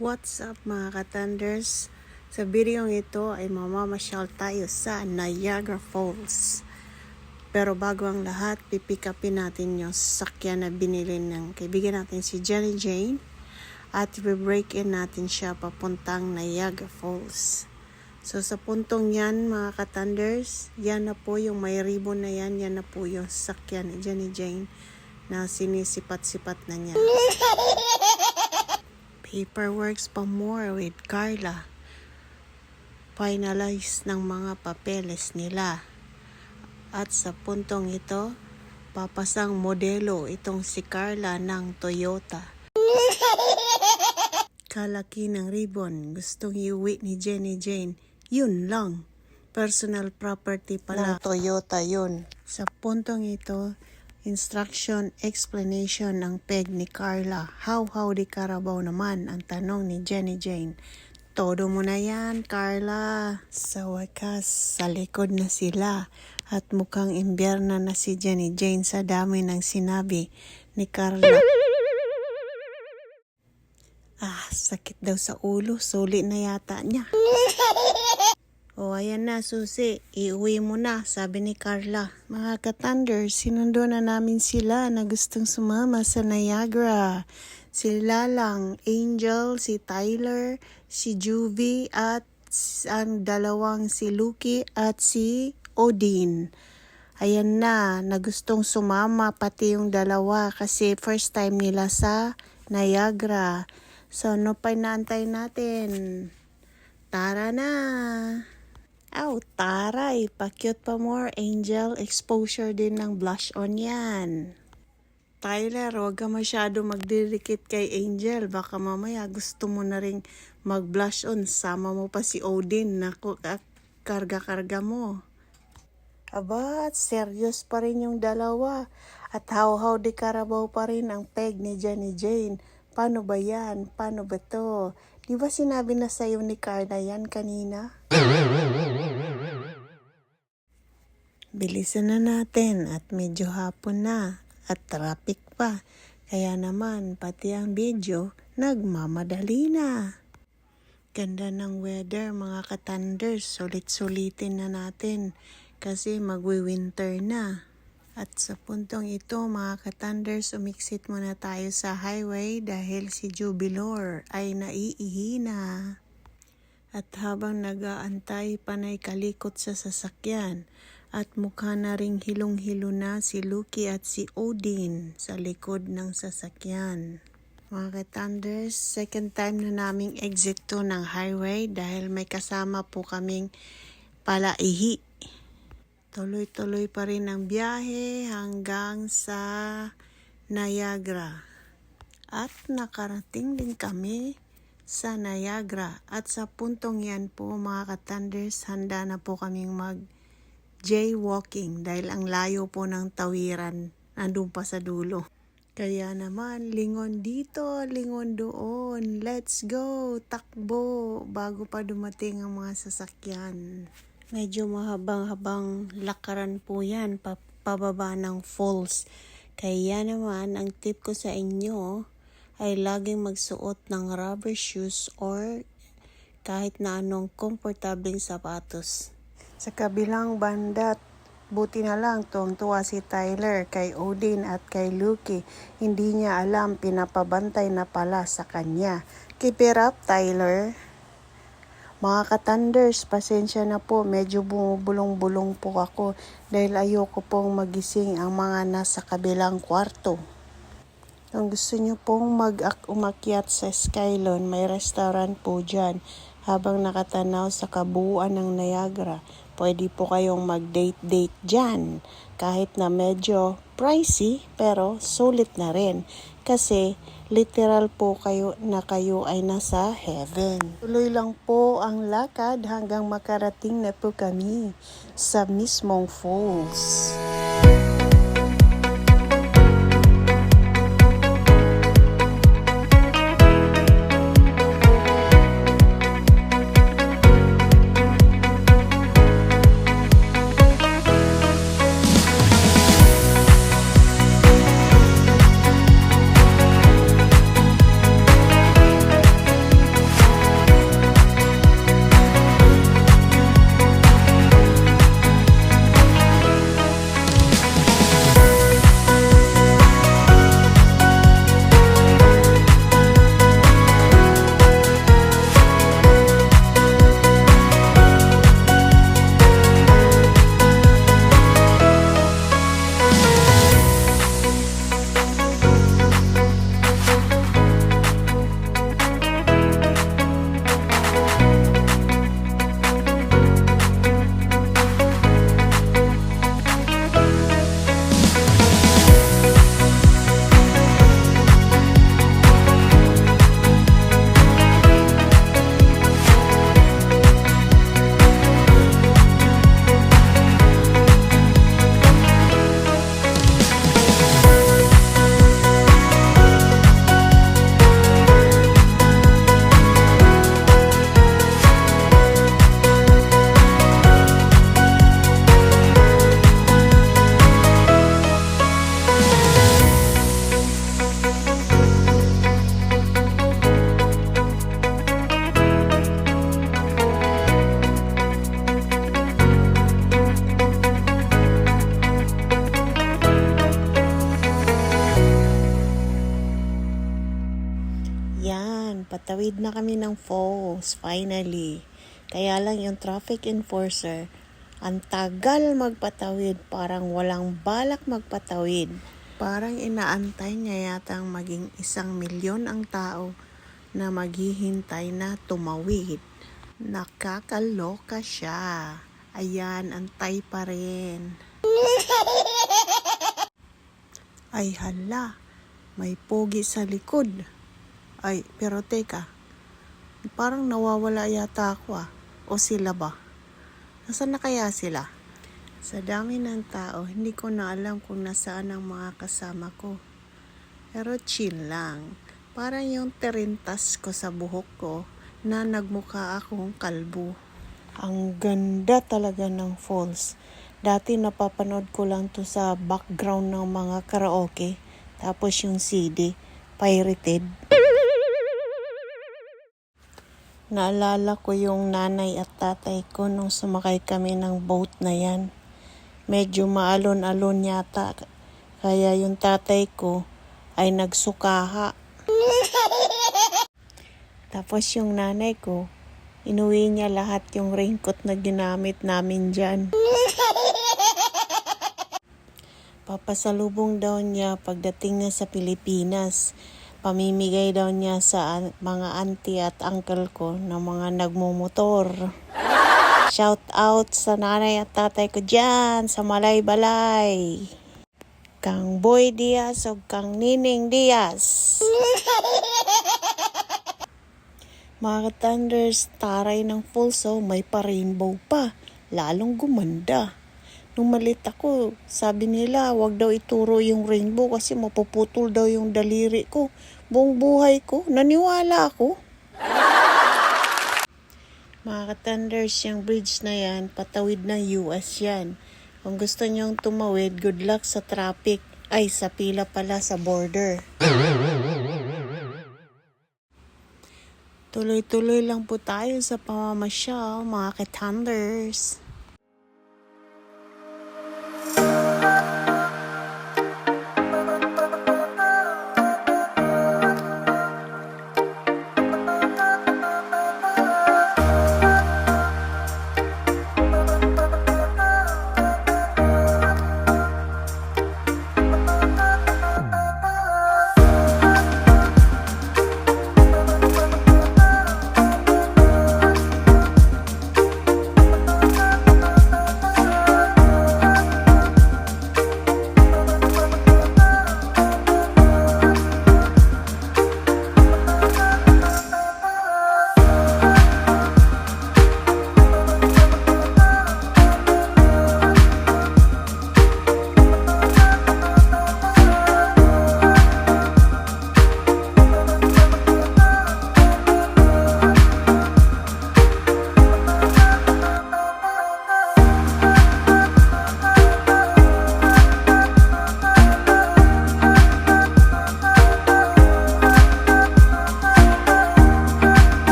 What's up mga ka-Thunders? Sa video ito ay mamamasyal tayo sa Niagara Falls. Pero bago ang lahat, pipick upin natin yung sasakyan na binili ng kaibigan natin si Jenny Jane. At i-break in natin siya papuntang Niagara Falls. So sa puntong yan mga ka-Thunders, yan na po yung may ribbon na yan. Yan na po yung sasakyan ni Jenny Jane na sinisipat-sipat na niya. Paperworks pa more with Carla. Finalize ng mga papeles nila. At sa puntong ito, papasang modelo itong si Carla ng Toyota. Kalaki ng ribbon, gustong iuwi ni Jenny Jane. Yun lang. Personal property pala ng Toyota yun. Sa puntong ito, instruction, explanation ng peg ni Carla. How di Carabao naman ang tanong ni Jenny Jane. Todo mo na yan, Carla. Sa wakas, sa likod na sila at mukhang imbierna na si Jenny Jane sa dami ng sinabi ni Carla. Sakit daw sa ulo. Sulit na yata niya. O ayan na, Susi, iuwi mo na, sabi ni Carla. Mga ka-Thunders, sinundo na namin sila na gustong sumama sa Niagara. Si Lalang, Angel, si Tyler, si Juvie, at ang dalawang si Lucky at si Odin. Ayan na gustong sumama pati yung dalawa kasi first time nila sa Niagara. So ano pa inaantay natin? Tara na! Taray, pa-cute pa more, Angel. Exposure din ng blush on yan. Tyler, huwag ka masyado magdidikit kay Angel. Baka mamaya gusto mo na ring mag-blush on. Sama mo pa si Odin. Naku, karga-karga mo. Aba, serious pa rin yung dalawa. At how di Carabao pa rin ang peg ni Jenny Jane. Paano ba yan? Paano ba to? Di ba sinabi na sa'yo ni Carla yan kanina? Bilisan na natin at medyo hapon na at traffic pa. Kaya naman pati ang video nagmamadali na. Ganda ng weather mga ka-Thunders. Sulit-sulitin na natin kasi magwi-winter na. At sa puntong ito mga ka-Thunders, umiksit muna tayo sa highway dahil si Jubilor ay naiihina. At habang nag-aantay, panay kalikot sa sasakyan. At mukha na ring hilong-hilo na si Lucky at si Odin sa likod ng sasakyan. Mga ka-Thunders, second time na naming exit to ng highway dahil may kasama po kaming palaihi. Tuloy-tuloy pa rin ang biyahe hanggang sa Niagara. At nakarating din kami sa Niagara. At sa puntong yan po mga ka-Thunders, handa na po kaming jaywalking dahil ang layo po ng tawiran nandun pa sa dulo. Kaya naman, lingon dito, lingon doon. Let's go, takbo bago pa dumating ang mga sasakyan. Medyo mahabang-habang lakaran po yan pababa ng falls. Kaya naman, ang tip ko sa inyo ay laging magsuot ng rubber shoes or kahit na anong komportableng sapatos. Sa kabilang banda, buti na lang tuwang-tuwa si Tyler kay Odin at kay Lucky. Hindi niya alam, pinapabantay na pala sa kanya. Keep it up, Tyler. Mga ka-Thunders, pasensya na po. Medyo bumubulong-bulong po ako dahil ayoko pong magising ang mga nasa kabilang kwarto. Kung gusto nyo pong umakyat sa Skylon, may restaurant po dyan. Habang nakatanaw sa kabuuan ng Niagara, pwede po kayong mag-date dyan. Kahit na medyo pricey, pero sulit na rin. Kasi literal po kayo ay nasa heaven. Tuloy lang po ang lakad hanggang makarating na po kami sa mismong falls. Yan, patawid na kami ng falls, finally. Kaya lang yung traffic enforcer, ang tagal magpatawid, parang walang balak magpatawid. Parang inaantay niya yatang maging 1,000,000 ang tao na maghihintay na tumawid. Nakakaloka siya. Ayan, antay pa rin. Ay hala, may pogi sa likod. Ay, pero teka, parang nawawala yata ako O sila ba? Nasaan na kaya sila? Sa dami ng tao, hindi ko na alam kung nasaan ang mga kasama ko. Pero chill lang. Parang yung terintas ko sa buhok ko na nagmukha akong kalbo. Ang ganda talaga ng falls. Dati napapanood ko lang to sa background ng mga karaoke. Tapos yung CD, pirated. Naalala ko yung nanay at tatay ko nung sumakay kami ng boat na yan. Medyo maalon-alon yata. Kaya yung tatay ko ay nagsukaha. Tapos yung nanay ko, inuwi niya lahat yung raincoat na ginamit namin dyan. Papasalubong daw niya pagdating niya sa Pilipinas. Pamimigay daw niya sa mga auntie at uncle ko ng mga nagmumotor. Shout out sa nanay at tatay ko dyan sa Malay-Balay. Kang Boy Diaz o Kang Nining Diaz. Mga thunders, taray ng pulso, may pa-rainbow pa. Lalong gumanda. Nung malit ako, sabi nila, wag daw ituro yung rainbow kasi mapuputol daw yung daliri ko. Buong buhay ko, naniwala ako. Mga ka-thunders, yung bridge na yan, patawid ng US yan. Kung gusto nyong tumawid, good luck sa traffic. Ay, sa pila pala sa border. Tuloy-tuloy lang po tayo sa pamamasyal, mga ka-thunders.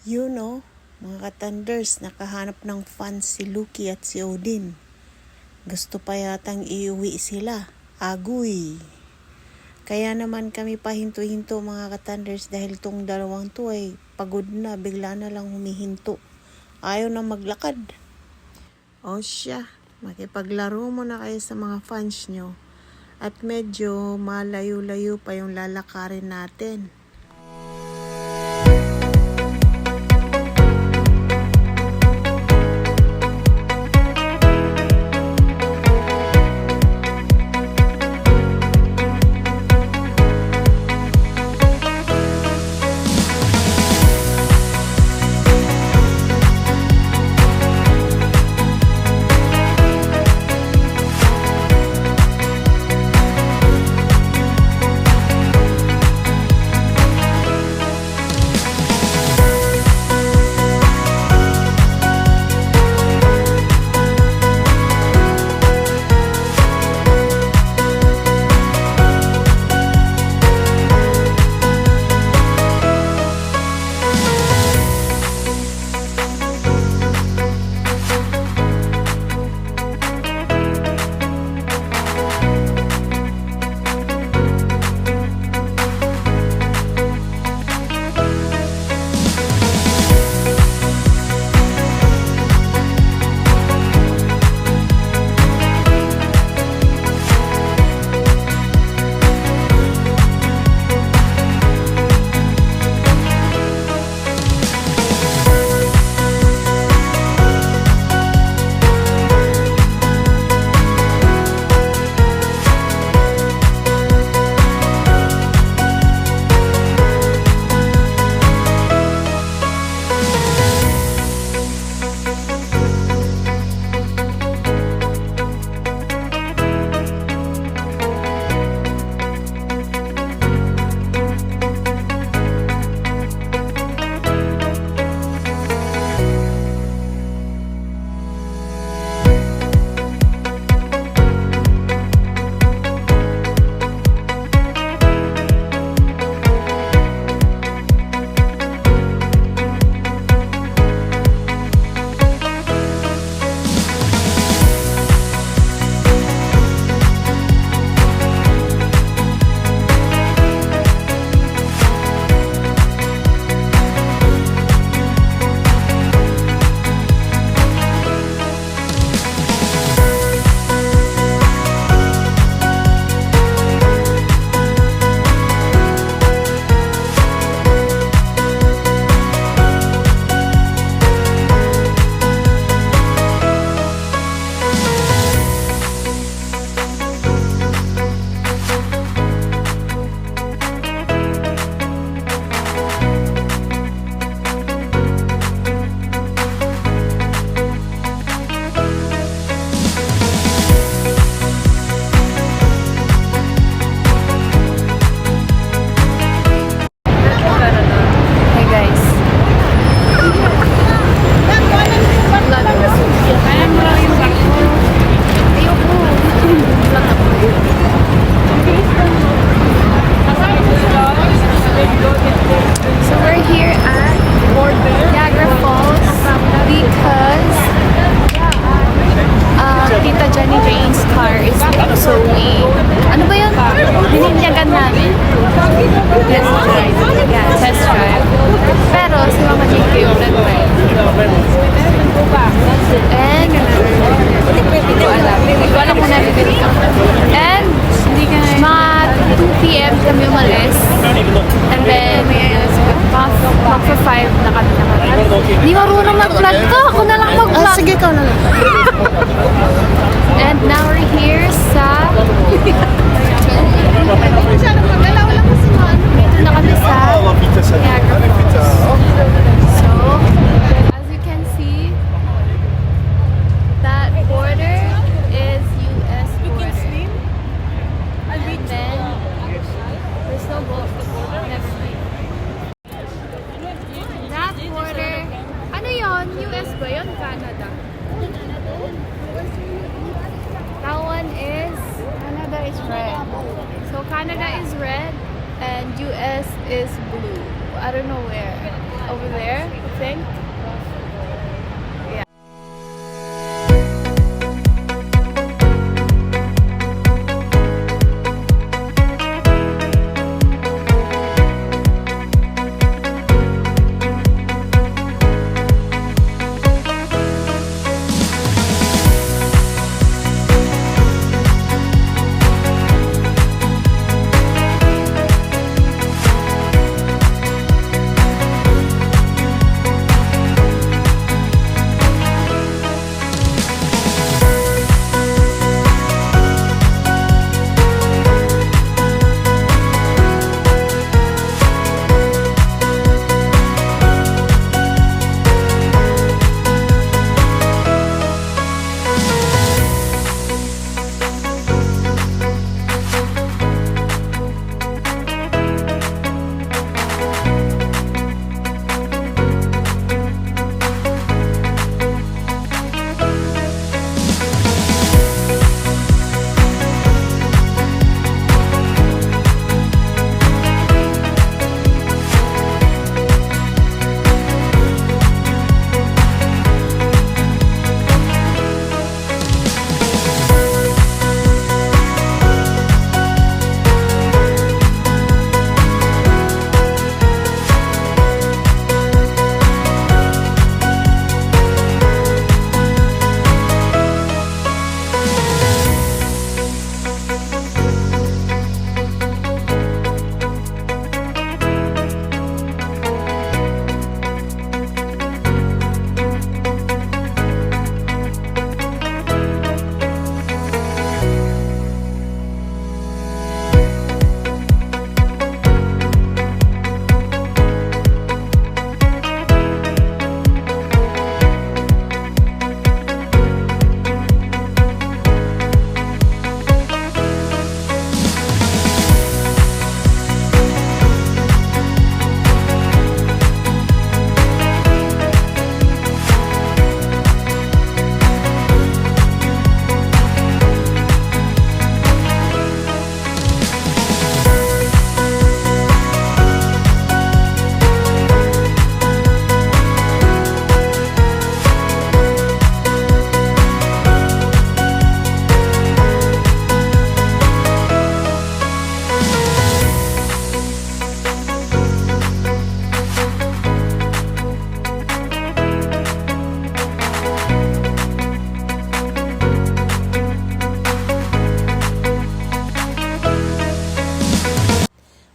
You know, mga ka-thunders, nakahanap ng fans si Lucky at si Odin. Gusto pa yatang iuwi sila. Agoy. Kaya naman kami pahinto-hinto mga ka-thunders dahil tong dalawang to ay pagod na, bigla na lang humihinto. Ayaw na maglakad. O siya, makipaglaro mo na kayo sa mga fans nyo. At medyo malayo-layo pa yung lalakarin natin. Hindi marunong mag-vlog ka. Ako na lang mag-vlog. Sige, ikaw na lang. And now we're here sa... Dito na kami sa Niagara Falls. So, as you can see, that border is US border. And then, there's no boat. Never mind. That border, ano yon? US ba yun? Canada. That one is, Canada is red. So Canada is red and US is blue. I don't know where. Over there, I think. Yeah.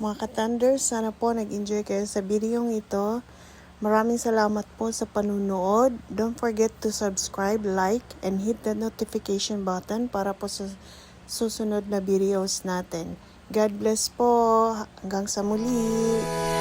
Mga ka-Thunders, sana po nag-enjoy kayo sa videong ito. Maraming salamat po sa panunood. Don't forget to subscribe, like, and hit the notification button para po sa susunod na videos natin. God bless po. Hanggang sa muli.